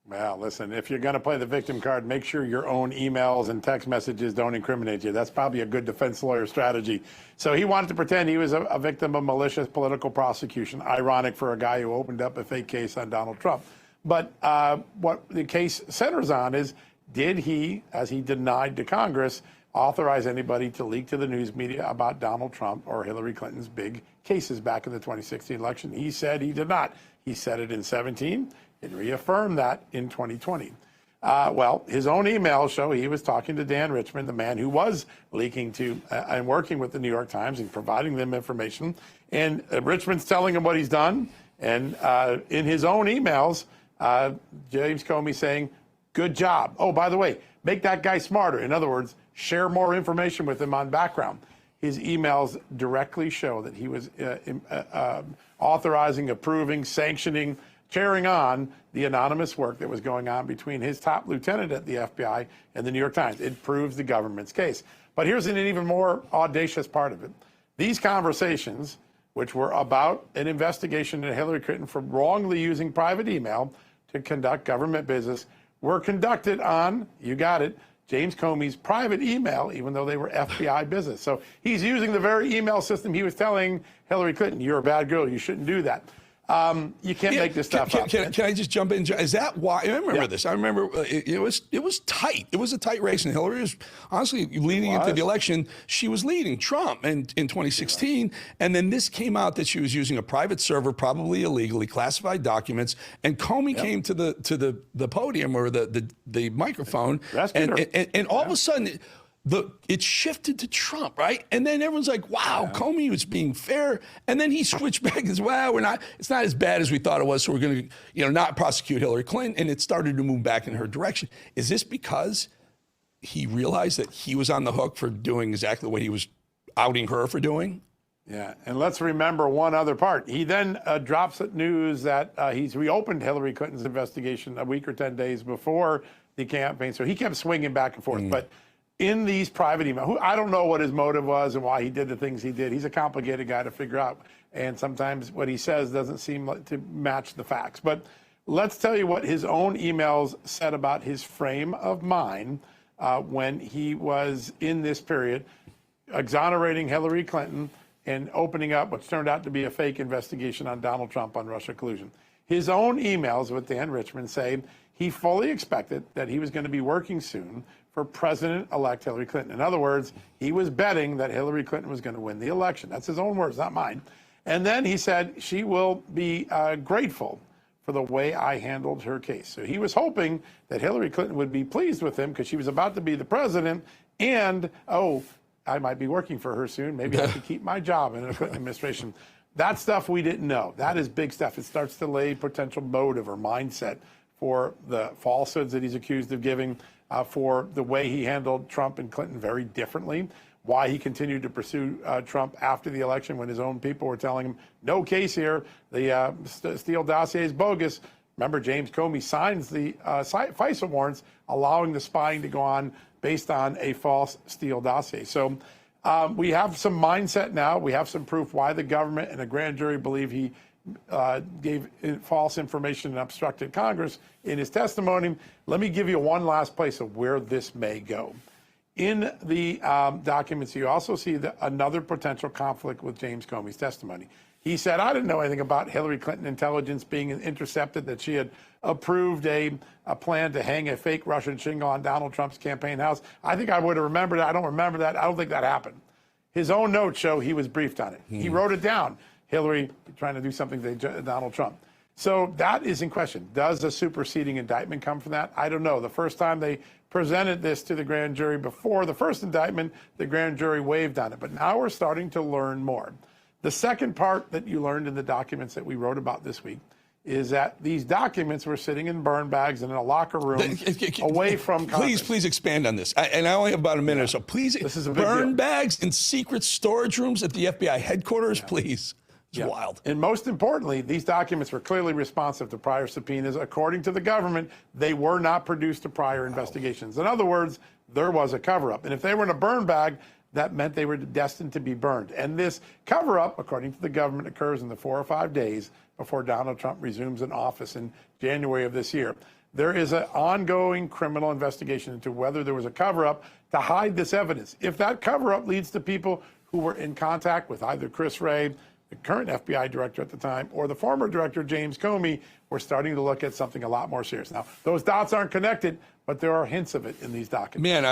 Well, listen, if you're going to play the victim card, make sure your own emails and text messages don't incriminate you. That's probably a good defense lawyer strategy. So he wanted to pretend he was a victim of malicious political prosecution. Ironic for a guy who opened up a fake case on Donald Trump. But what the case centers on is, did he, as he denied to Congress, authorize anybody to leak to the news media about Donald Trump or Hillary Clinton's big cases back in the 2016 election? He said he did not. He said it in 2017 and reaffirmed that in 2020. Well, his own emails show he was talking to Dan Richman, the man who was leaking to and working with the New York Times and providing them information. And Richman's telling him what he's done. And in his own emails, James Comey saying, good job. Oh, by the way, make that guy smarter. In other words, share more information with him on background. His emails directly show that he was authorizing, approving, sanctioning, cheering on the anonymous work that was going on between his top lieutenant at the FBI and the New York Times. It proves the government's case. But here's an even more audacious part of it. These conversations, which were about an investigation into Hillary Clinton for wrongly using private email to conduct government business, were conducted on, you got it, James Comey's private email, even though they were FBI business. So he's using the very email system he was telling Hillary Clinton, you're a bad girl, you shouldn't do that. You can't make this stuff up. Can I just jump in? Is that why? I remember this. I remember it was tight. It was a tight race, and Hillary was honestly leading into the election. She was leading Trump in 2016, and then this came out that she was using a private server, probably illegally, classified documents. And Comey came to the podium or the microphone, and all of a sudden, it shifted to Trump, right? And then everyone's like, wow, Comey was being fair. And then he switched back as well. It's not as bad as we thought it was. So we're going to, not prosecute Hillary Clinton. And it started to move back in her direction. Is this because he realized that he was on the hook for doing exactly what he was outing her for doing? Yeah, and let's remember one other part. He then drops news that he's reopened Hillary Clinton's investigation a week or 10 days before the campaign. So he kept swinging back and forth. But in these private emails, I don't know what his motive was and why he did the things he did. He's a complicated guy to figure out. And sometimes what he says doesn't seem like to match the facts. But let's tell you what his own emails said about his frame of mind when he was in this period, exonerating Hillary Clinton and opening up what's turned out to be a fake investigation on Donald Trump on Russia collusion. His own emails with Dan Richman say he fully expected that he was going to be working soon for President-elect Hillary Clinton. In other words, he was betting that Hillary Clinton was going to win the election. That's his own words, not mine. And then he said, she will be grateful for the way I handled her case. So he was hoping that Hillary Clinton would be pleased with him because she was about to be the president and, oh, I might be working for her soon. Maybe I could keep my job in the Clinton administration. That stuff we didn't know. That is big stuff. It starts to lay potential motive or mindset for the falsehoods that he's accused of giving, for the way he handled Trump and Clinton very differently, why he continued to pursue Trump after the election when his own people were telling him, no case here, the Steele dossier is bogus. Remember, James Comey signs the FISA warrants allowing the spying to go on based on a false Steele dossier. So we have some mindset now. We have some proof why the government and a grand jury believe he gave false information and obstructed Congress in his testimony. Let me give you one last place of where this may go. In the documents, you also see another potential conflict with James Comey's testimony. He said, I didn't know anything about Hillary Clinton intelligence being intercepted, that she had approved a plan to hang a fake Russian shingle on Donald Trump's campaign house. I think I would have remembered that. I don't remember that. I don't think that happened. His own notes show he was briefed on it. He wrote it down. Hillary trying to do something to Donald Trump. So that is in question. Does a superseding indictment come from that? I don't know. The first time they presented this to the grand jury before the first indictment, the grand jury waived on it. But now we're starting to learn more. The second part that you learned in the documents that we wrote about this week is that these documents were sitting in burn bags and in a locker room away from Congress. Please expand on this. And I only have about a minute or so. Please, this is a big burn deal. Bags in secret storage rooms at the FBI headquarters, please. It's wild. And most importantly, these documents were clearly responsive to prior subpoenas. According to the government, they were not produced to prior investigations. In other words, there was a cover-up. And if they were in a burn bag, that meant they were destined to be burned. And this cover-up, according to the government, occurs in the 4 or 5 days before Donald Trump resumes in office in January of this year. there is an ongoing criminal investigation into whether there was a cover-up to hide this evidence. If that cover-up leads to people who were in contact with either Chris Wray, the current FBI director at the time, or the former director, James Comey, we're starting to look at something a lot more serious. Now, those dots aren't connected, but there are hints of it in these documents. Man,